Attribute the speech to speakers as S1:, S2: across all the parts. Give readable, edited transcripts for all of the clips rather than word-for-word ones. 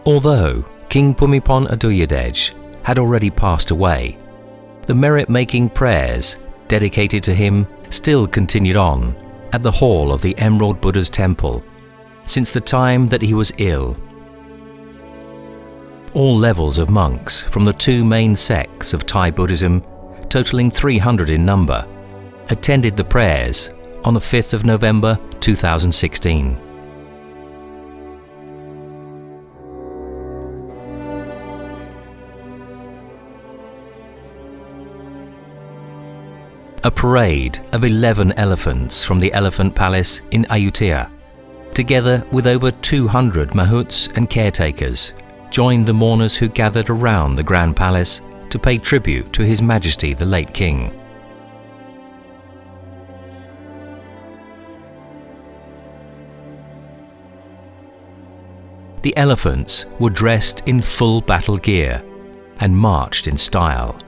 S1: Although King Bhumibol Adulyadej had already passed away, the merit-making prayers dedicated to him still continued on at the hall of the Emerald Buddha's temple since the time that he was ill. All levels of monks from the two main sects of Thai Buddhism, totaling 300 in number, attended the prayers on the 5th of November 2016. A parade of 11 elephants from the Elephant Palace in Ayutthaya, together with over 200 mahouts and caretakers, joined the mourners who gathered around the Grand Palace to pay tribute to His Majesty the late King. The elephants were dressed in full battle gear and marched in style,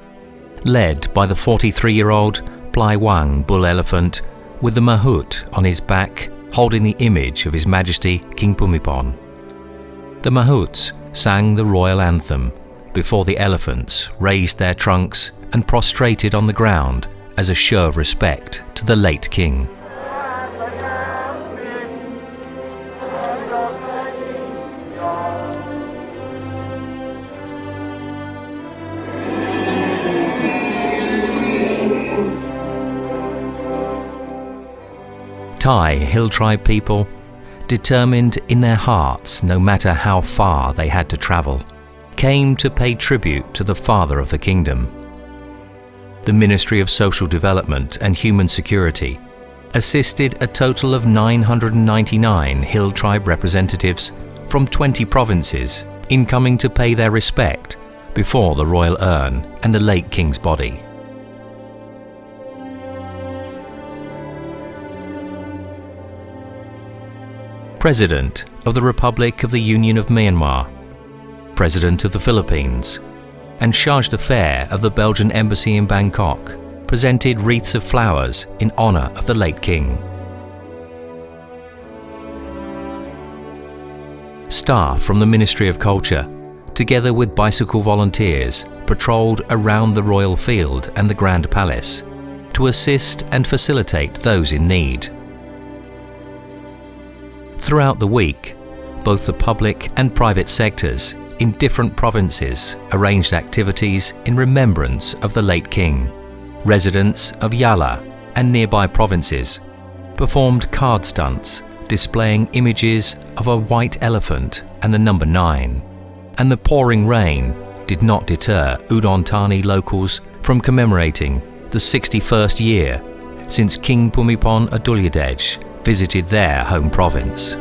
S1: led by the 43-year-old Plai Wang bull elephant with the mahout on his back holding the image of His Majesty King Bhumibol. The mahouts sang the royal anthem before the elephants raised their trunks and prostrated on the ground as a show of respect to the late king. Thai hill tribe people, determined in their hearts no matter how far they had to travel, came to pay tribute to the father of the kingdom. The Ministry of Social Development and Human Security assisted a total of 999 hill tribe representatives from 20 provinces in coming to pay their respect before the royal urn and the late king's body. President of the Republic of the Union of Myanmar, President of the Philippines, and Charge d'Affaires of the Belgian Embassy in Bangkok presented wreaths of flowers in honor of the late king. Staff from the Ministry of Culture, together with bicycle volunteers, patrolled around the royal field and the Grand Palace to assist and facilitate those in need. Throughout the week, both the public and private sectors in different provinces arranged activities in remembrance of the late king. Residents of Yala and nearby provinces performed card stunts displaying images of a white elephant and the number 9, and the pouring rain did not deter Udon Thani locals from commemorating the 61st year since King Bhumibol Adulyadej visited their home province.